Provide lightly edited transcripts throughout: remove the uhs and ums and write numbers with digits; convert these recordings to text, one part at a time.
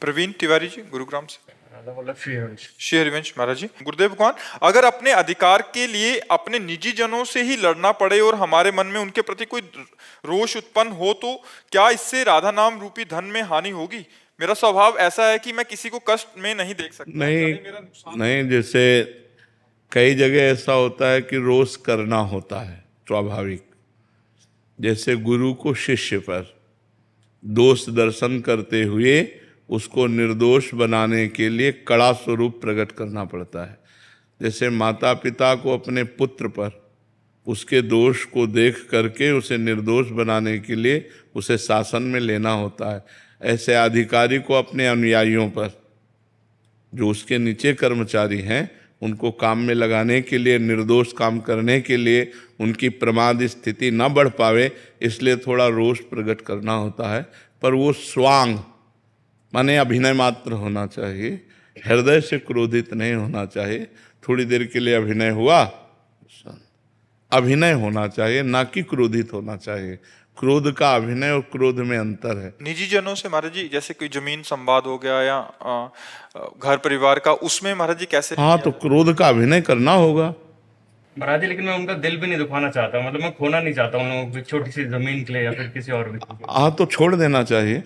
प्रवीण तिवारी जी, गुरुग्राम से। श्री श्री हरिवंश महाराज जी। गुरुदेव भगवान, अगर अपने अधिकार के लिए अपने निजी जनों से ही लड़ना पड़े और हमारे मन में उनके प्रति कोई रोष उत्पन्न हो, तो क्या इससे राधा नाम रूपी धन में हानि होगी? मेरा स्वभाव ऐसा है कि मैं किसी को कष्ट में नहीं देख सकता। नहीं, जैसे कई जगह ऐसा होता है कि रोष करना होता है स्वाभाविक। जैसे गुरु को शिष्य पर दोष दर्शन करते हुए उसको निर्दोष बनाने के लिए कड़ा स्वरूप प्रकट करना पड़ता है। जैसे माता पिता को अपने पुत्र पर उसके दोष को देख करके उसे निर्दोष बनाने के लिए उसे शासन में लेना होता है, ऐसे अधिकारी को अपने अनुयायियों पर, जो उसके नीचे कर्मचारी हैं, उनको काम में लगाने के लिए, निर्दोष काम करने के लिए उनकी प्रमाद स्थिति न बढ़ पावे, इसलिए थोड़ा रोष प्रकट करना होता है। पर वो स्वांग माने अभिनय मात्र होना चाहिए, हृदय से क्रोधित नहीं होना चाहिए। थोड़ी देर के लिए अभिनय हुआ, अभिनय होना चाहिए, ना कि क्रोधित होना चाहिए। क्रोध का अभिनय और क्रोध में अंतर है। निजी जनों से महाराज जी, जैसे कोई जमीन संवाद हो गया या घर परिवार का, उसमें महाराज जी कैसे? हाँ, तो क्रोध का अभिनय करना होगा महाराज जी, लेकिन मैं उनका दिल भी नहीं दुखाना चाहता, मतलब मैं खोना नहीं चाहता उन लोगों की छोटी सी जमीन के लिए या फिर किसी और भी। हाँ, तो छोड़ देना चाहिए,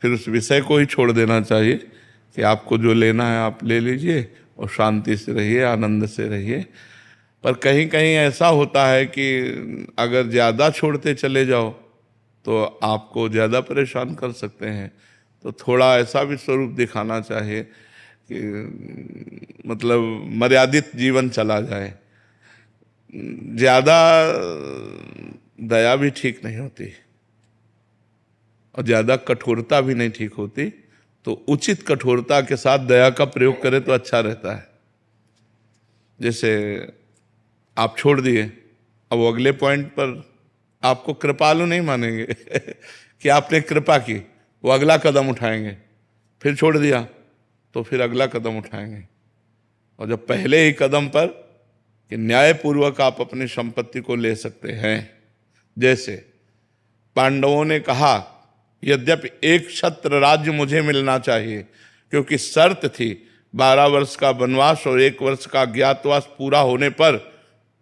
फिर उस विषय को ही छोड़ देना चाहिए कि आपको जो लेना है आप ले लीजिए और शांति से रहिए, आनंद से रहिए। पर कहीं कहीं ऐसा होता है कि अगर ज़्यादा छोड़ते चले जाओ तो आपको ज़्यादा परेशान कर सकते हैं। तो थोड़ा ऐसा भी स्वरूप दिखाना चाहिए कि मतलब मर्यादित जीवन चला जाए। ज़्यादा दया भी ठीक नहीं होती और ज़्यादा कठोरता भी नहीं ठीक होती, तो उचित कठोरता के साथ दया का प्रयोग करें तो अच्छा रहता है। जैसे आप छोड़ दिए, अब अगले पॉइंट पर आपको कृपालु नहीं मानेंगे कि आपने कृपा की, वो अगला कदम उठाएंगे। फिर छोड़ दिया तो फिर अगला कदम उठाएंगे। और जब पहले ही कदम पर कि न्यायपूर्वक आप अपनी संपत्ति को ले सकते हैं, जैसे पांडवों ने कहा यद्यपि एक क्षत्र राज्य मुझे मिलना चाहिए, क्योंकि शर्त थी 12 वर्ष का वनवास और 1 वर्ष का अज्ञातवास पूरा होने पर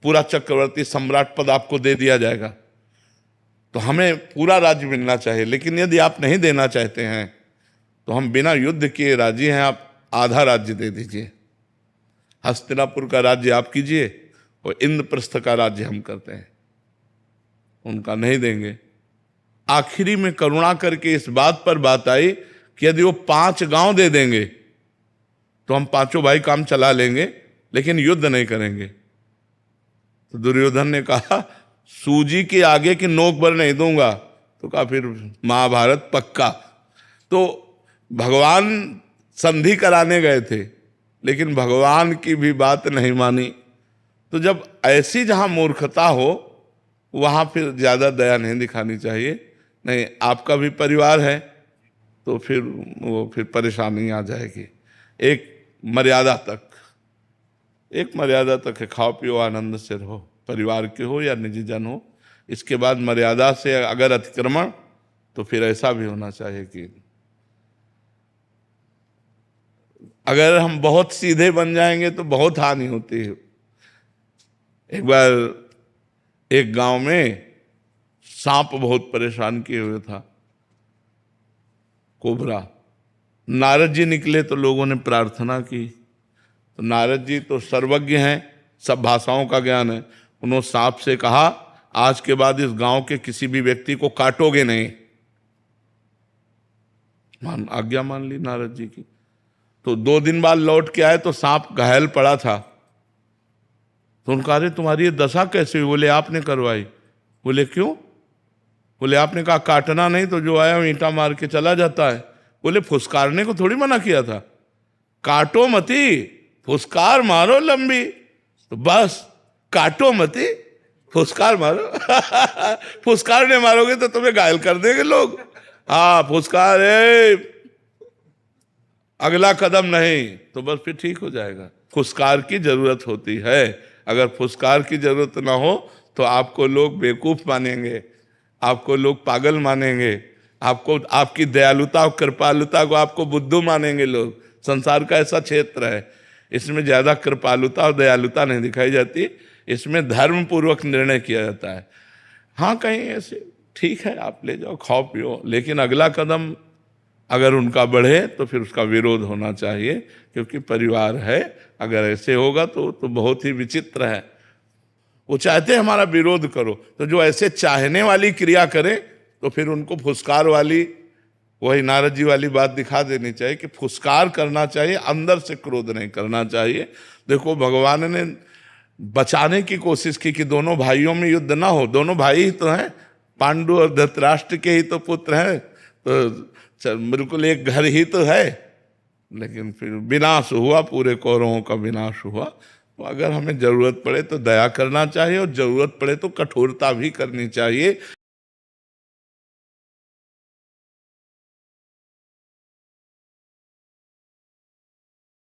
पूरा चक्रवर्ती सम्राट पद आपको दे दिया जाएगा, तो हमें पूरा राज्य मिलना चाहिए। लेकिन यदि आप नहीं देना चाहते हैं तो हम बिना युद्ध किए राजी हैं, आप आधा राज्य दे दीजिए। हस्तिनापुर का राज्य आप कीजिए और इंद्रप्रस्थ का राज्य हम करते हैं। उनका नहीं देंगे। आखिरी में करुणा करके इस बात पर बात आई कि यदि वो 5 गांव दे देंगे तो हम 5 भाई काम चला लेंगे, लेकिन युद्ध नहीं करेंगे। तो दुर्योधन ने कहा सूजी के आगे की नोक पर नहीं दूंगा, तो कहा फिर महाभारत पक्का। तो भगवान संधि कराने गए थे, लेकिन भगवान की भी बात नहीं मानी। तो जब ऐसी जहां मूर्खता हो वहां फिर ज्यादा दया नहीं दिखानी चाहिए। नहीं, आपका भी परिवार है तो फिर परेशानी आ जाएगी। एक मर्यादा तक है, खाओ पियो आनंद से रहो, परिवार के हो या निजी जन हो। इसके बाद मर्यादा से अगर अतिक्रमण, तो फिर ऐसा भी होना चाहिए कि अगर हम बहुत सीधे बन जाएंगे तो बहुत हानि होती है। एक बार एक गांव में सांप बहुत परेशान किए हुए था, कोबरा। नारद जी निकले तो लोगों ने प्रार्थना की। तो नारद जी तो सर्वज्ञ हैं, सब भाषाओं का ज्ञान है। उन्होंने सांप से कहा आज के बाद इस गांव के किसी भी व्यक्ति को काटोगे नहीं। आज्ञा मान ली नारद जी की। तो 2 दिन बाद लौट के आए तो सांप घायल पड़ा था। तो उनका अरे तुम्हारी ये दशा कैसे हुई? बोले आपने करवाई। बोले क्यों? बोले आपने कहा काटना नहीं, तो जो आया ईंटा मार के चला जाता है। बोले फुसकारने को थोड़ी मना किया था, काटो मती फुसकार मारो लंबी। तो बस काटो मती फुसकार मारो फुसकारने मारोगे तो तुम्हें घायल कर देंगे लोग। हाँ, फुसकार है, अगला कदम नहीं, तो बस फिर ठीक हो जाएगा। फुसकार की जरूरत होती है। अगर फुसकार की जरूरत ना हो तो आपको लोग बेवकूफ मानेंगे, आपको लोग पागल मानेंगे। आपको आपकी दयालुता और कृपालुता को आपको बुद्धू मानेंगे लोग। संसार का ऐसा क्षेत्र है, इसमें ज्यादा कृपालुता और दयालुता नहीं दिखाई जाती, इसमें धर्म पूर्वक निर्णय किया जाता है। हाँ, कहीं ऐसे ठीक है, आप ले जाओ, खाओ पियो, लेकिन अगला कदम अगर उनका बढ़े तो फिर उसका विरोध होना चाहिए, क्योंकि परिवार है। अगर ऐसे होगा तो बहुत ही विचित्र है। वो चाहते हैं हमारा विरोध करो, तो जो ऐसे चाहने वाली क्रिया करे तो फिर उनको फुसकार वाली, वही नारद जी वाली बात दिखा देनी चाहिए कि फुसकार करना चाहिए, अंदर से क्रोध नहीं करना चाहिए। देखो, भगवान ने बचाने की कोशिश की कि दोनों भाइयों में युद्ध ना हो। दोनों भाई ही तो हैं, पांडु और धृतराष्ट्र के ही तो पुत्र हैं, तो बिल्कुल एक घर ही तो है। लेकिन फिर विनाश हुआ, पूरे कौरवों का विनाश हुआ। तो अगर हमें जरूरत पड़े तो दया करना चाहिए, और जरूरत पड़े तो कठोरता भी करनी चाहिए।